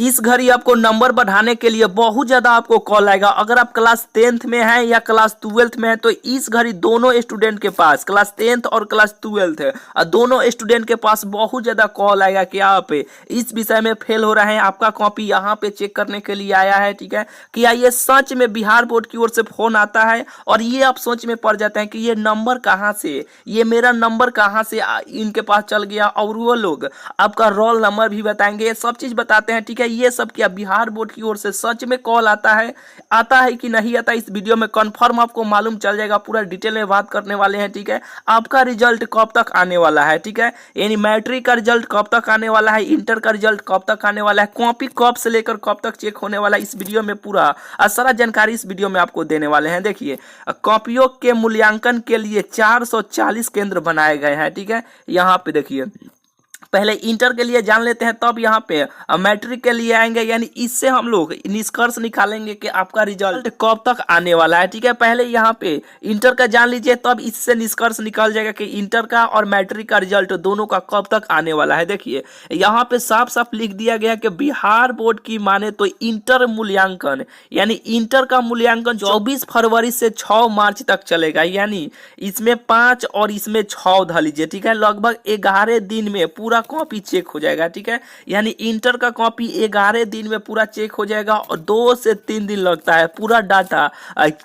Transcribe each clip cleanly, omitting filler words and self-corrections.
इस घड़ी आपको नंबर बढ़ाने के लिए बहुत ज़्यादा आपको कॉल आएगा। अगर आप क्लास 10th में हैं या क्लास 12th में हैं तो इस घड़ी दोनों स्टूडेंट के पास, क्लास 10th और क्लास 12th है, दोनों स्टूडेंट के पास बहुत ज़्यादा कॉल आएगा कि आप इस विषय में फेल हो रहे हैं, आपका कॉपी यहाँ पे चेक करने के लिए आया है। ठीक है, क्या ये सच में बिहार बोर्ड की ओर से फ़ोन आता है? और ये आप सोच में पड़ जाते हैं कि ये नंबर कहाँ से, ये मेरा नंबर कहाँ से इनके पास चल गया। और वो लोग आपका रोल नंबर भी बताएंगे, ये सब चीज़ बताते हैं। ठीक है, ये सब क्या बिहार बोर्ड की ओर से सच में कॉल आता है कि नहीं आता, इस वीडियो में कंफर्म आपको मालूम चल जाएगा। पूरा डिटेल में बात करने वाले हैं। ठीक है, आपका रिजल्ट कब तक आने वाला है? ठीक है, यानी मैट्रिक का रिजल्ट कब तक आने वाला है, इंटर का रिजल्ट कब तक आने वाला है, कॉपी कब से लेकर कब तक चेक होने वाला है, इस वीडियो में पूरा सारा जानकारी इस वीडियो में आपको देने वाले हैं। देखिए, कॉपियों के मूल्यांकन के लिए 440 केंद्र बनाए गए हैं। ठीक है, यहाँ पे देखिए, पहले इंटर के लिए जान लेते हैं, तब यहाँ पे मैट्रिक के लिए आएंगे। यानी इससे हम लोग निष्कर्ष निकालेंगे कि आपका रिजल्ट कब तक आने वाला है। ठीक है, पहले यहाँ पे इंटर का जान लीजिए, तब इससे निष्कर्ष निकल जाएगा कि इंटर का और मैट्रिक का रिजल्ट दोनों का कब तक आने वाला है। देखिए, यहाँ पे साफ साफ लिख दिया गया कि बिहार बोर्ड की माने तो इंटर मूल्यांकन, यानी इंटर का मूल्यांकन 24 फरवरी से 6 मार्च तक चलेगा। यानी इसमें 5 और इसमें 6 धा लीजिए। ठीक है, लगभग 11 दिन में पूरा कॉपी चेक हो जाएगा। ठीक है, यानी इंटर का कॉपी 11 दिन में पूरा चेक हो जाएगा और 2 से 3 दिन लगता है पूरा डाटा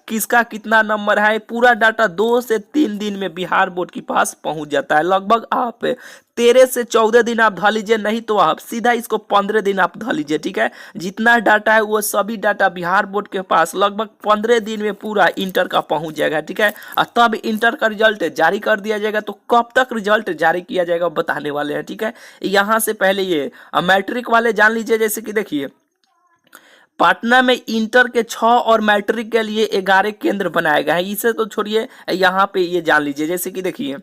किसका कितना नंबर है, पूरा डाटा 2 से 3 दिन में बिहार बोर्ड के पास पहुंच जाता है। लगभग आप 13 से 14 दिन आप धा लीजिए, नहीं तो आप सीधा इसको 15 दिन आप धा लीजिए। ठीक है, जितना डाटा है वो सभी डाटा बिहार बोर्ड के पास लगभग 15 दिन में पूरा इंटर का पहुंच जाएगा। ठीक है, और तब इंटर का रिजल्ट जारी कर दिया जाएगा। तो कब तक रिजल्ट जारी किया जाएगा बताने वाले हैं। ठीक है, यहाँ से पहले ये मैट्रिक वाले जान लीजिए। जैसे कि देखिए, पटना में इंटर के 6 और मैट्रिक के लिए 11 केंद्र बनाए गए हैं। इसे तो छोड़िए, यहाँ पे ये जान लीजिए। जैसे कि देखिए,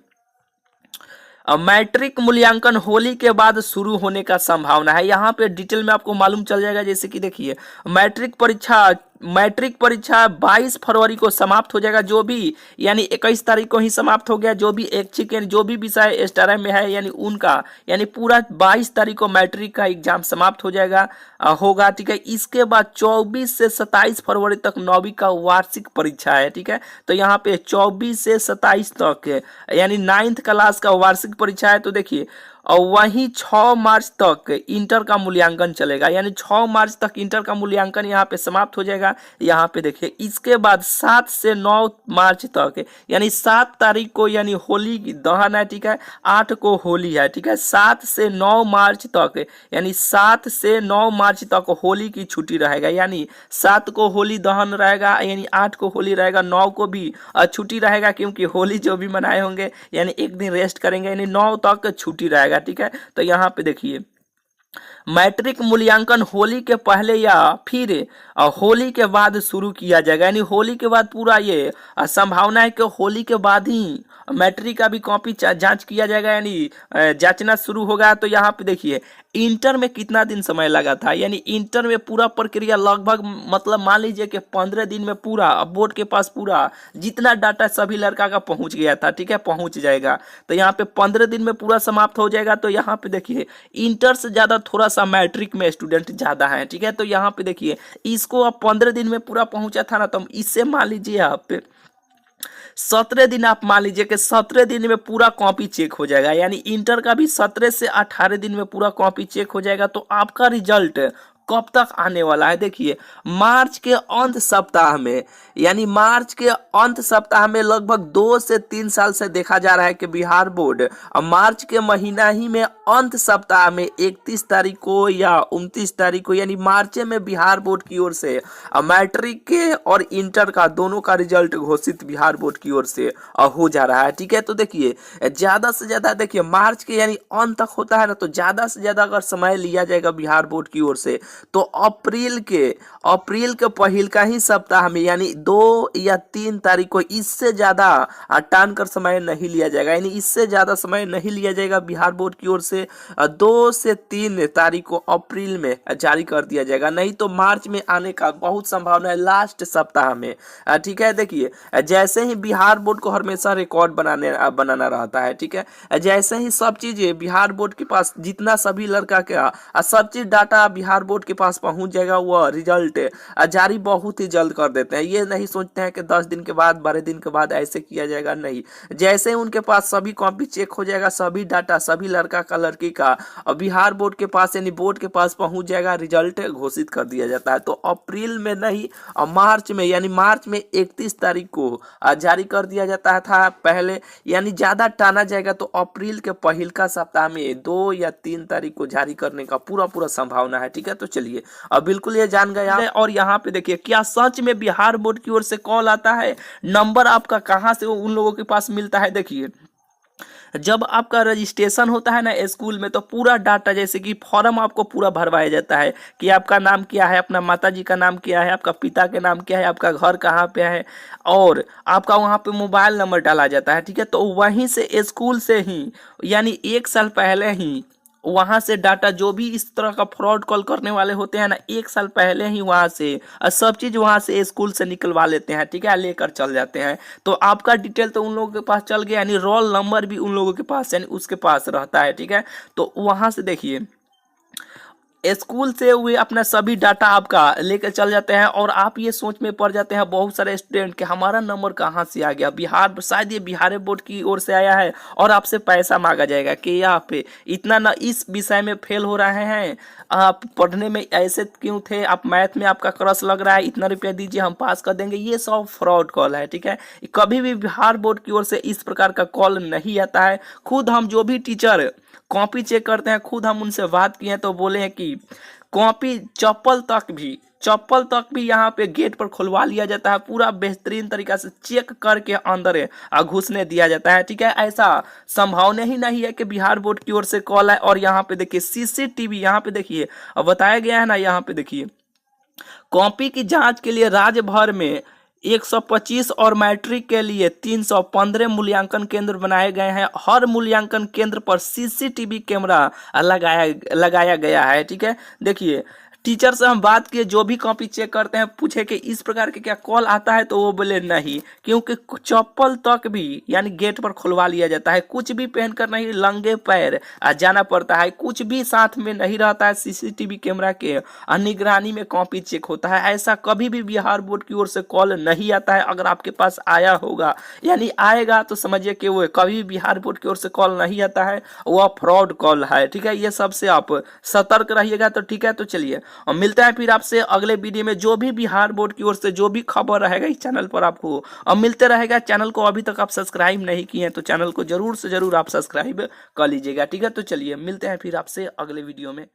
मैट्रिक मूल्यांकन होली के बाद शुरू होने का संभावना है। यहाँ पे डिटेल में आपको मालूम चल जाएगा। जैसे कि देखिए, मैट्रिक परीक्षा 22 फरवरी को समाप्त हो जाएगा। जो भी यानी 21 तारीख को ही समाप्त हो गया, जो भी ऐच्छिक यानी जो भी विषय एस्टारा में है यानी उनका, यानी पूरा 22 तारीख को मैट्रिक का एग्जाम समाप्त हो जाएगा होगा। ठीक है, इसके बाद 24 से 27 फरवरी तक 9वीं का वार्षिक परीक्षा है। ठीक है, तो यहाँ पे 24 से 27 तक यानी 9th क्लास का वार्षिक परीक्षा है। तो देखिए, और वहीं 6 मार्च तक इंटर का मूल्यांकन चलेगा। यानी 6 मार्च तक इंटर का मूल्यांकन यहाँ पे समाप्त हो जाएगा। यहाँ पे देखिए, इसके बाद 7 से 9 मार्च तक यानी 7 तारीख को यानी होली की दहन है। ठीक है, 8 को होली है। ठीक है, 7 से 9 मार्च तक यानी 7 से 9 मार्च तक होली की छुट्टी रहेगा। यानी 7 को होली दहन रहेगा, यानी 8 को होली रहेगा, 9 को भी छुट्टी रहेगा, क्योंकि होली जो भी मनाए होंगे यानी एक दिन रेस्ट करेंगे, यानी 9 तक छुट्टी रहेगा। ठीक है, तो यहाँ पे देखिए, मैट्रिक मूल्यांकन होली के पहले या फिर होली के बाद शुरू किया जाएगा। यानी होली के बाद पूरा ये संभावना है कि होली के बाद ही मैट्रिक का भी कॉपी जांच किया जाएगा, यानी जांचना शुरू होगा। तो यहाँ पे देखिए, इंटर में कितना दिन समय लगा था, यानी इंटर में पूरा प्रक्रिया लगभग मतलब मान लीजिए कि 15 दिन में पूरा बोर्ड के पास पूरा जितना डाटा सभी लड़का का पहुंच गया था। ठीक है, पहुंच जाएगा। तो यहाँ पे 15 दिन में पूरा समाप्त हो जाएगा। तो यहाँ पे देखिए, इंटर से ज़्यादा थोड़ा सा मैट्रिक में स्टूडेंट ज़्यादा है। ठीक है, तो यहाँ पे देखिए, इसको अब 15 दिन में पूरा पहुंचा था ना, तो इससे मान लीजिए आप 17 दिन आप मान लीजिए कि 17 दिन में पूरा कॉपी चेक हो जाएगा। यानी इंटर का भी 17 से 18 दिन में पूरा कॉपी चेक हो जाएगा। तो आपका रिजल्ट कब तक आने वाला है? देखिए, मार्च के अंत सप्ताह में, यानी मार्च के अंत सप्ताह में लगभग 2 से 3 साल से देखा जा रहा है कि बिहार बोर्ड मार्च के महीना ही में अंत सप्ताह में 31 तारीख को या 29 तारीख को, यानी मार्च में बिहार बोर्ड की ओर से मैट्रिक के और इंटर का दोनों का रिजल्ट घोषित बिहार बोर्ड की ओर से हो जा रहा है। ठीक है, तो देखिए, ज़्यादा से ज़्यादा देखिए मार्च के यानी अंत तक होता है ना, तो ज़्यादा से ज़्यादा अगर समय लिया जाएगा बिहार बोर्ड की ओर से तो अप्रैल के पहिल का ही सप्ताह में यानी 2 या 3 तारीख को, इससे ज़्यादा टान कर समय नहीं लिया जाएगा। यानी इससे ज़्यादा समय नहीं लिया जाएगा बिहार बोर्ड की ओर से। 2 से 3 तारीख को अप्रैल में जारी कर दिया जाएगा, नहीं तो मार्च में आने का बहुत संभावना है, लास्ट सप्ताह में। ठीक है, देखिए, जैसे ही बिहार बोर्ड को हमेशा रिकॉर्ड बनाना रहता है। ठीक है, जैसे ही सब चीज़ बिहार बोर्ड के पास जितना सभी लड़का का सब चीज़ डाटा बिहार बोर्ड बोर्ड के पास पहुंच जाएगा वह रिजल्ट जारी बहुत ही जल्द कर देते हैं। ये नहीं सोचते हैं कि 10 दिन के बाद 12 दिन के बाद ऐसे किया जाएगा, नहीं, जैसे ही उनके पास सभी कॉपी चेक हो जाएगा, सभी डाटा सभी लड़का का लड़की का और बिहार बोर्ड के पास यानी बोर्ड के पास पहुंच जाएगा, रिजल्ट घोषित कर दिया जाता है। तो अप्रैल में नहीं और मार्च में यानी मार्च में 31 तारीख को जारी कर दिया जाता था पहले, यानी ज्यादा टाना जाएगा तो अप्रैल के पहल का सप्ताह में 2 या 3 तारीख को जारी करने का पूरा संभावना है। ठीक है, तो चलिए अब बिल्कुल ये जान गए आप। और यहाँ पे देखिए, क्या सच में बिहार बोर्ड की ओर से कॉल आता है? नंबर आपका कहाँ से उन लोगों के पास मिलता है? देखिए, जब आपका रजिस्ट्रेशन होता है ना स्कूल में, तो पूरा डाटा जैसे कि फॉर्म आपको पूरा भरवाया जाता है कि आपका नाम क्या है, अपना माताजी का नाम क्या है, आपका पिता के नाम क्या है, आपका घर कहाँ पे है, और आपका वहाँ पे मोबाइल नंबर डाला जाता है। ठीक है, तो वहीं से स्कूल से ही यानी 1 साल पहले ही वहां से डाटा, जो भी इस तरह का फ्रॉड कॉल करने वाले होते हैं ना, 1 साल पहले ही वहां से सब चीज वहां से स्कूल से निकलवा लेते हैं। ठीक है, लेकर चल जाते हैं। तो आपका डिटेल तो उन लोगों के पास चल गया, यानी रोल नंबर भी उन लोगों के पास यानी उसके पास रहता है। ठीक है, तो वहां से देखिए स्कूल से वे अपना सभी डाटा आपका लेकर चल जाते हैं और आप ये सोच में पड़ जाते हैं बहुत सारे स्टूडेंट कि हमारा नंबर कहाँ से आ गया, बिहार शायद ये बिहार बोर्ड की ओर से आया है और आपसे पैसा मांगा जाएगा कि आप इतना ना इस विषय में फेल हो रहे हैं, आप पढ़ने में ऐसे क्यों थे, आप मैथ में आपका क्रॉस लग रहा है, इतना रुपया दीजिए हम पास कर देंगे। ये सब फ्रॉड कॉल है। ठीक है, कभी भी बिहार बोर्ड की ओर से इस प्रकार का कॉल नहीं आता है। खुद हम जो भी टीचर कॉपी चेक करते हैं, खुद हम उनसे बात किए तो बोले हैं कि कॉपी चप्पल तक भी यहाँ पे गेट पर खुलवा लिया जाता है, पूरा बेहतरीन तरीका से चेक करके अंदर घुसने दिया जाता है। ठीक है, ऐसा संभावना ही नहीं है कि बिहार बोर्ड की ओर से कॉल है। और यहाँ पे देखिए सीसीटीवी, यहाँ पे देखिए अब बताया गया है ना, यहाँ पे देखिए कॉपी की जांच के लिए राज्य भर में 125 और मैट्रिक के लिए 315 मूल्यांकन केंद्र बनाए गए हैं। हर मूल्यांकन केंद्र पर सीसीटीवी कैमरा लगाया गया है। ठीक है, देखिए टीचर से हम बात किए, जो भी कॉपी चेक करते हैं, पूछे कि इस प्रकार के क्या कॉल आता है, तो वो बोले नहीं, क्योंकि चप्पल तक भी यानी गेट पर खुलवा लिया जाता है, कुछ भी पहनकर नहीं, नंगे पैर जाना पड़ता है, कुछ भी साथ में नहीं रहता है, सीसीटीवी कैमरा के निगरानी में कॉपी चेक होता है। ऐसा कभी भी बिहार बोर्ड की ओर से कॉल नहीं आता है। अगर आपके पास आया होगा यानी आएगा तो समझिए कि वो कभी भी बिहार बोर्ड की ओर से कॉल नहीं आता है, वह फ्रॉड कॉल है। ठीक है, ये सबसे आप सतर्क रहिएगा। तो ठीक है, तो चलिए और मिलते हैं फिर आपसे अगले वीडियो में। जो भी बिहार बोर्ड की ओर से जो भी खबर रहेगा इस चैनल पर आपको और मिलते रहेगा। चैनल को अभी तक आप सब्सक्राइब नहीं किए हैं तो चैनल को जरूर से जरूर आप सब्सक्राइब कर लीजिएगा। ठीक है, तो चलिए मिलते हैं फिर आपसे अगले वीडियो में।